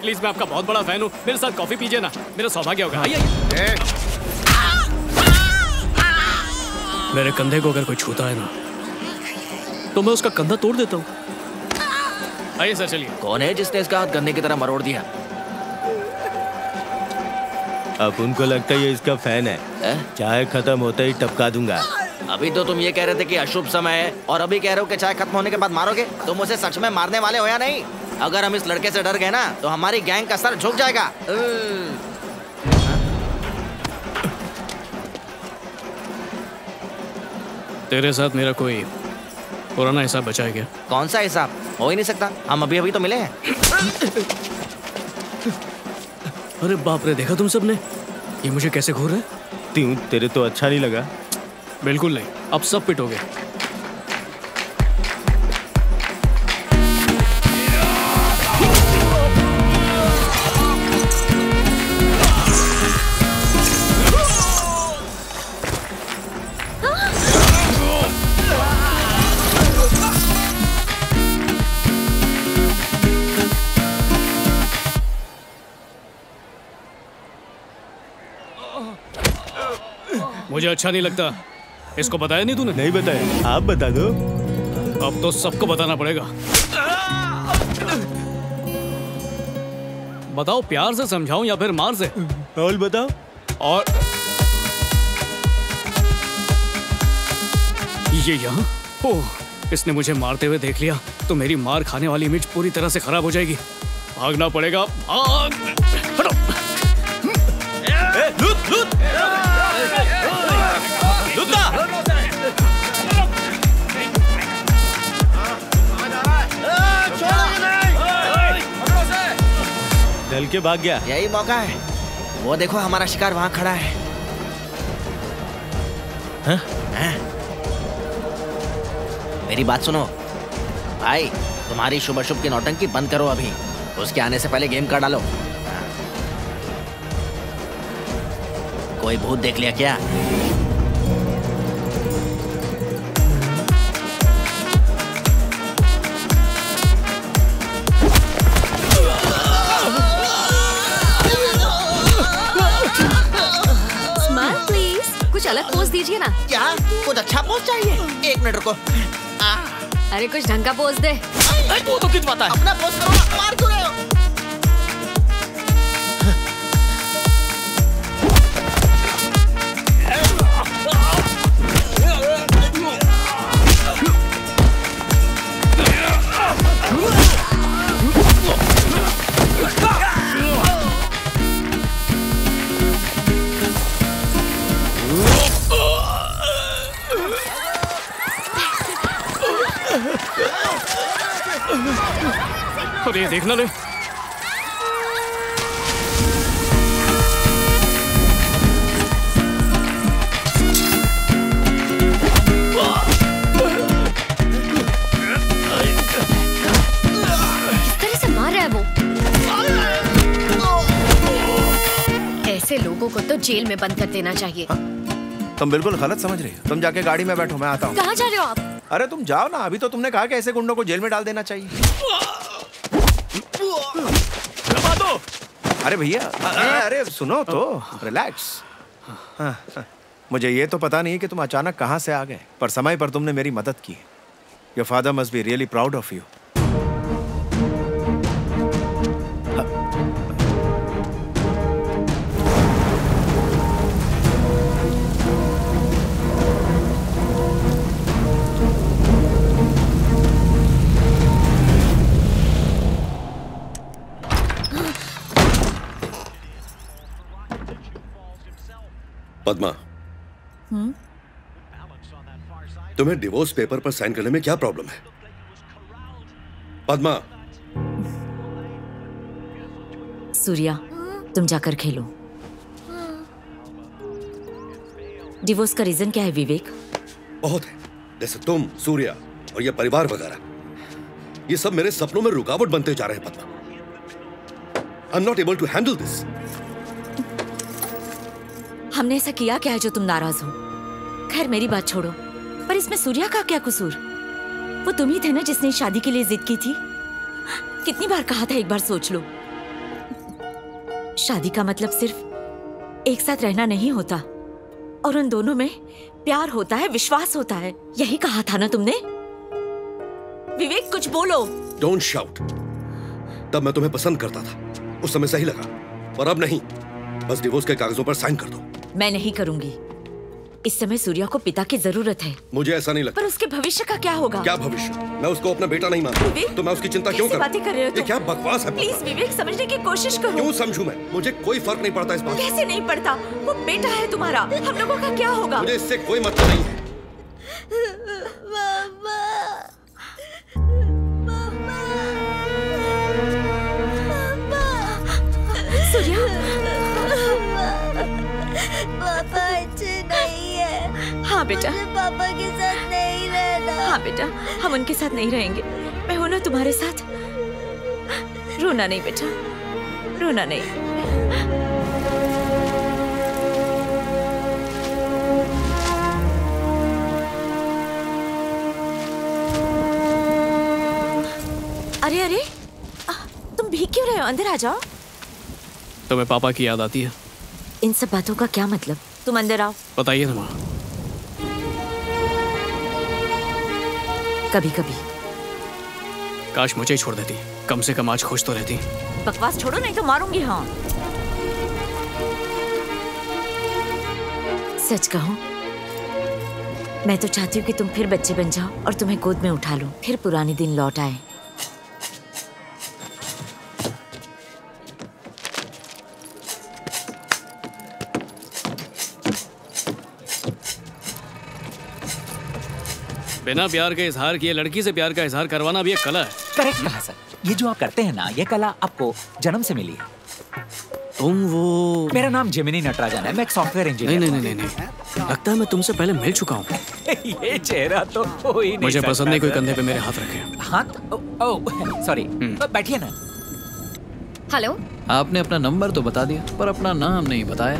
Please, मैं आपका बहुत बड़ा फैन हूँ, मेरे साथ कॉफी पीजिए ना, मेरा सौभाग्य होगा। आइए। मेरे कंधे को अगर कोई छूता है ना तो मैं उसका कंधा तोड़ देता हूँ। आइए सर, चलिए। कौन है जिसने इसका हाथ गन्ने की तरह मरोड़ दिया? अब उनको लगता है ये इसका फैन है। चाय खत्म होते ही टपका दूंगा। अभी तो तुम ये कह रहे थे कि अशुभ समय है और अभी कह रहे हो कि चाय खत्म होने के बाद मारोगे। तुम उसे सच में मारने वाले हो या नहीं? अगर हम इस लड़के से डर गए ना तो हमारी गैंग का सर झुक जाएगा। तेरे साथ मेरा कोई पुराना हिसाब बचा है क्या? कौन सा हिसाब? हो ही नहीं सकता, हम अभी अभी तो मिले हैं। अरे बाप रे, देखा तुम सबने ये मुझे कैसे घूर रहे? क्यों, तेरे तो अच्छा नहीं लगा? बिल्कुल नहीं, अब सब पिटोगे। मुझे अच्छा नहीं लगता। इसको बताया नहीं तूने? नहीं बताया, आप बता दो। अब तो सबको बताना पड़ेगा। बताओ, प्यार से समझाऊं या फिर मार से? और बताओ। और ये यहाँ? ओह, इसने मुझे मारते हुए देख लिया तो मेरी मार खाने वाली इमेज पूरी तरह से खराब हो जाएगी। भागना पड़ेगा, भाग! हटो! लूट, लूट! डल के भाग गया। यही मौका है। वो देखो, हमारा शिकार वहां खड़ा है। हाँ? मेरी बात सुनो भाई, तुम्हारी शुभ अशुभ की नौटंकी बंद करो अभी। उसके आने से पहले गेम कर डालो। कोई भूत देख लिया क्या? कुछ अलग पोज दीजिए ना। क्या? कुछ अच्छा पोज चाहिए? एक मिनट रुको। अरे कुछ ढंग का पोज दे। वो तो किस बात है? अपना पोज करो, मार क्यों रहे हो? अरे देखना ले। ऐसे लोगों को तो जेल में बंद कर देना चाहिए। तुम बिल्कुल गलत समझ रही हो। तुम जाके गाड़ी में बैठो, मैं आता हूँ। कहाँ जा रहे हो आप? अरे तुम जाओ ना, अभी तो तुमने कहा कि ऐसे गुंडों को जेल में डाल देना चाहिए। अरे भैया, अरे सुनो तो, रिलैक्स। मुझे ये तो पता नहीं कि तुम अचानक कहाँ से आ गए, पर समय पर तुमने मेरी मदद की। Your father must be really proud of you. Padma, तुम्हें डिवोर्स पेपर पर साइन करने में क्या प्रॉब्लम है? पद्मा। सूर्या, तुम जाकर खेलो। डिवोर्स का रीजन क्या है विवेक? बहुत है, जैसे तुम, सूर्या और ये परिवार वगैरह। ये सब मेरे सपनों में रुकावट बनते जा रहे हैं Padma. I am not able to handle this. हमने ऐसा किया क्या है जो तुम नाराज हो? खैर मेरी बात छोड़ो, पर इसमें सूर्या का क्या कसूर? वो तुम ही थे ना जिसने शादी के लिए जिद की थी। कितनी बार कहा था एक बार सोच लो। शादी का मतलब सिर्फ एक साथ रहना नहीं होता, और उन दोनों में प्यार होता है, विश्वास होता है। यही कहा था ना तुमने? विवेक कुछ बोलो। Don't shout. तब मैं तुम्हें पसंद करता था, उस समय सही लगा, पर अब नहीं। बस डिवोर्स के कागजों पर साइन कर दो। मैं नहीं करूंगी। इस समय सूर्या को पिता की जरूरत है। मुझे ऐसा नहीं लगता। पर उसके भविष्य का क्या होगा? क्या भविष्य? मैं उसको अपना बेटा नहीं मानता, तो मैं उसकी चिंता क्यों करूं? बातें कर रहे हो ये क्या बकवास है? प्लीज विवेक, समझने की कोशिश करो। क्यों समझूं मैं? मुझे कोई फर्क नहीं पड़ता इस बात से। कैसे नहीं पड़ता? वो बेटा है तुम्हारा, हम लोगों का क्या होगा? मुझे इससे कोई मतलब नहीं है। सूर्या, पापा अच्छे नहीं है। हाँ बेटा, पापा के साथ नहीं रहना। हाँ बेटा, हम उनके साथ नहीं रहेंगे। मैं हूं ना तुम्हारे साथ। रोना नहीं बेटा, रोना नहीं। अरे अरे, तुम भीग क्यों रहे हो? अंदर आ जाओ। तुम्हें पापा की याद आती है? इन सब बातों का क्या मतलब? तुम अंदर आओ। बताइए ना माँ। कभी कभी। काश मुझे ही छोड़ देती, कम से कम आज खुश तो रहती। बकवास छोड़ो, नहीं तो मारूंगी। हाँ, सच कहूं, मैं तो चाहती हूँ कि तुम फिर बच्चे बन जाओ और तुम्हें गोद में उठा लो, फिर पुराने दिन लौट आए। बिना प्यार के इजहार किए लड़की से प्यार का इजहार करवाना भी एक कला है। करेक्ट कहा सर। ये जो आप करते हैं ना, ये कला आपको जन्म से मिली है। तुम वो... मेरा नाम जेमिनी नटराजन है, मैं एक सॉफ्टवेयर इंजीनियर। नहीं। लगता है मैं तुमसे पहले मिल चुका हूँ। ये चेहरा तो हो ही नहीं मुझे सकता पसंद नहीं कोई सर। कंधे पे मेरे हाथ रखे। हाथ? ओह सॉरी, बैठिए ना। हेलो, आपने अपना नंबर तो बता दिया, पर अपना नाम नहीं बताया।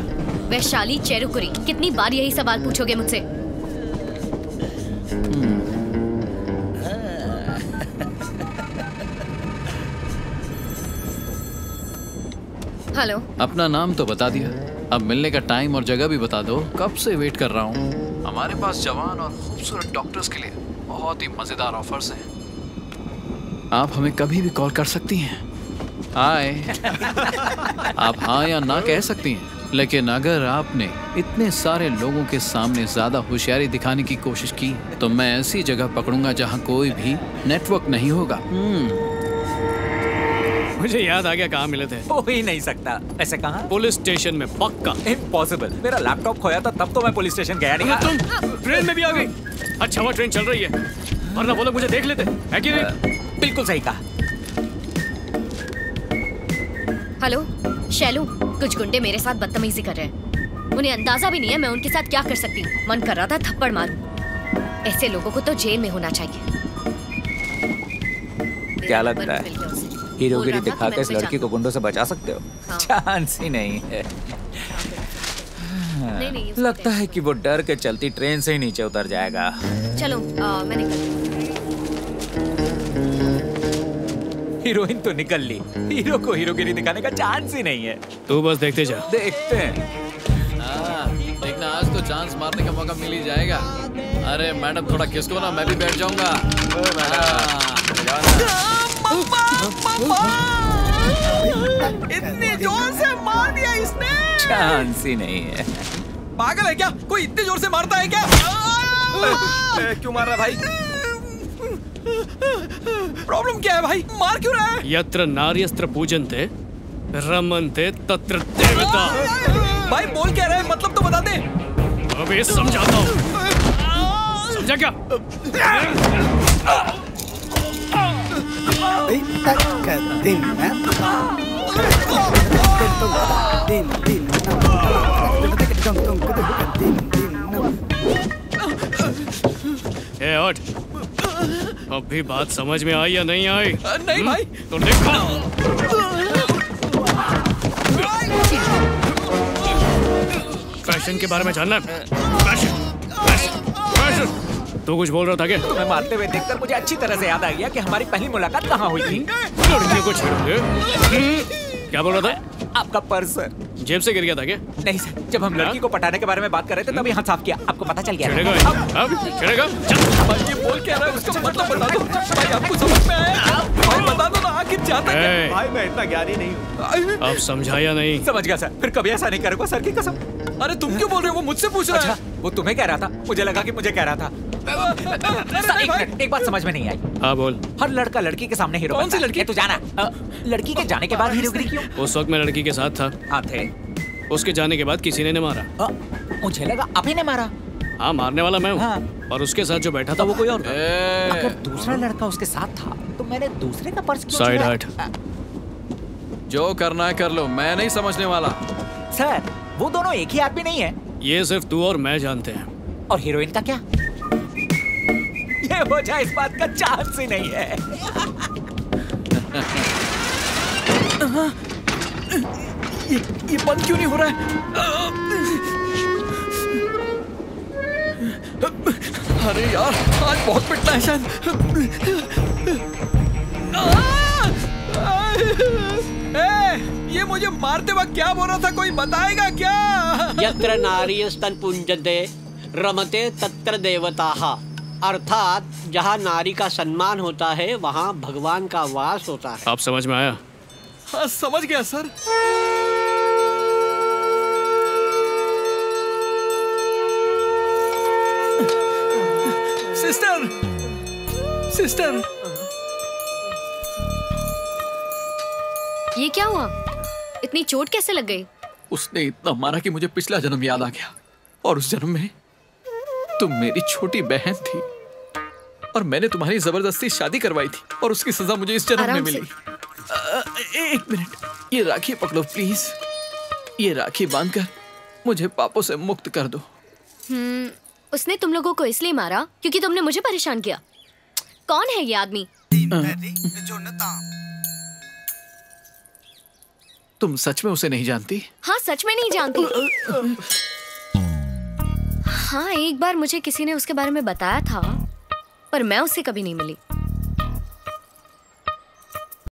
वैशाली चेरुकुरी। कितनी बार यही सवाल पूछोगे मुझसे? हेलो, अपना नाम तो बता दिया, अब मिलने का टाइम और जगह भी बता दो। कब से वेट कर रहा हूँ। हमारे पास जवान और खूबसूरत डॉक्टर्स के लिए बहुत ही मजेदार ऑफर्स हैं। आप हमें कभी भी कॉल कर सकती हैं। हाय। आप हाँ या ना कह सकती हैं, लेकिन अगर आपने इतने सारे लोगों के सामने ज्यादा होशियारी दिखाने की कोशिश की तो मैं ऐसी जगह पकड़ूंगा जहाँ कोई भी नेटवर्क नहीं होगा। मुझे याद आ गया कहाँ मिले थे। हो ही नहीं सकता। ऐसे कहाँ? पुलिस स्टेशन में, पक्का। इम्पॉसिबल। मेरा लैपटॉप खोया था तब तो मैं पुलिस स्टेशन गया नहीं। तुम ट्रेन में भी आ गई? अच्छा वो ट्रेन चल रही है, वरना वो लोग मुझे देख लेते है कि नहीं? बिल्कुल सही कहा। हेलो शैलू, कुछ गुंडे मेरे साथ बदतमीजी कर रहे हैं। उन्हें अंदाजा भी नहीं है मैं उनके साथ क्या कर सकती हूँ। मन कर रहा था थप्पड़ मारूं। ऐसे लोगों को तो जेल में होना चाहिए। क्या लगता है हीरोगिरी दिखाकर इस लड़की को गुंडों से बचा सकते हो? हाँ। चांस ही नहीं है। नहीं, लगता है कि वो डर के चलती ट्रेन से ही नीचे उतर जाएगा। चलो मैं निकलती हूँ। हीरोइन तो निकल ली, हीरो को हीरोगिरी दिखाने का चांस ही नहीं है। तू बस देखते जा। देखते हैं। देखना, आज तो चांस मारने का मौका मिल ही जाएगा। अरे मैडम थोड़ा किसको ना, मैं भी बैठ जाऊंगा। इतनी जोर से मार दिया इसने। चांस ही नहीं है। पागल है क्या? कोई इतनी जोर से मारता है क्या? क्यों मार रहा भाई? प्रॉब्लम क्या है भाई? मार क्यों रहा है? यत्र नार्यस्त्र पूजन्ते रमन्ते तत्र देवता। भाई बोल क्या रहा है? मतलब तो बता दे। अबे समझाता हूँ। समझा क्या? ए हट। अब भी बात समझ में आई या नहीं आई? नहीं भाई। तो देखो। फैशन के बारे में जानना है? फैशन। तू कुछ बोल रहा था क्या? तुम्हें मारते हुए देखकर मुझे अच्छी तरह से याद आ गया कि हमारी पहली मुलाकात कहाँ हुई थी। लड़कियों को छेड़ोगे? क्या बोल रहा था? आपका पर्स सर। जेब से गिर गया था क्या? नहीं सर, जब हम लड़की को पटाने के बारे में बात कर रहे थे तभी हाथ साफ किया, आपको पता चल गया। छिड़ेगा भाई ये बोल क्या रहा है उसका मतलब बता दो भाई, आपको समझ में आया? भाई बता दो ना आखिर चाहता क्या? भाई मैं इतना ज्ञानी नहीं हूँ। अब समझाया नहीं? समझ गया सर, फिर कभी ऐसा नहीं करूँगा सर की कसम। अरे तुम क्यों बोल रहे हो? वो मुझसे पूछ रहा है। वो तुम्हें कह रहा था, मुझे लगा कि मुझे कह रहा था। सर, एक मिनट, एक बात समझ में नहीं आई। हाँ बोल। हर लड़का लड़की के सामने हीरो कौन सी बनता है। लड़की? ये तो जाना लड़की के जाने के बाद हीरोगिरी क्यों? उस वक्त मैं लड़की के साथ था। हाँ थे। उसके जाने के बाद किसी ने मारा। मुझे लगा आप ही ने मारा। हाँ मारने वाला मैं हूँ। हाँ। और उसके साथ जो बैठा था वो कोई और था। अगर दूसरा लड़का उसके साथ था तो मैंने दूसरे का पर्स क्यों साइड छुआ? हट। जो करना है कर लो, मैं नहीं समझने वाला। सर वो दोनों एक ही आदमी नहीं है। ये सिर्फ तू और मैं जानते हैं। और हीरोइन का क्या? ये वजह इस बात का चांस ही नहीं है। ये बंद क्यों नहीं हो रहा है? अरे यार आज बहुत पिटना है शायद। ये मुझे मारते वक्त क्या बोल रहा था, कोई बताएगा क्या? यत्र नारीस्तन पुंजते रमते तत्र देवताः, अर्थात जहाँ नारी का सम्मान होता है वहाँ भगवान का वास होता है। आप समझ में आया? हाँ समझ गया सर। सिस्टर, सिस्टर, ये क्या हुआ? इतनी चोट कैसे लग गई? उसने इतना मारा कि मुझे पिछला जन्म याद आ गया, और उस जन्म में तुम मेरी छोटी बहन थी और मैंने तुम्हारी जबरदस्ती शादी करवाई थी और उसकी सजा मुझे इस जन्म में मिली। एक मिनट, ये राखी पकड़ो प्लीज। ये राखी बांधकर मुझे पापों से मुक्त कर दो। उसने तुम लोगों को इसलिए मारा क्योंकि तुमने मुझे परेशान किया। कौन है ये आदमी? तुम सच में उसे नहीं जानती? हाँ सच में नहीं जानती। हाँ एक बार मुझे किसी ने उसके बारे में बताया था, पर मैं उससे कभी नहीं मिली।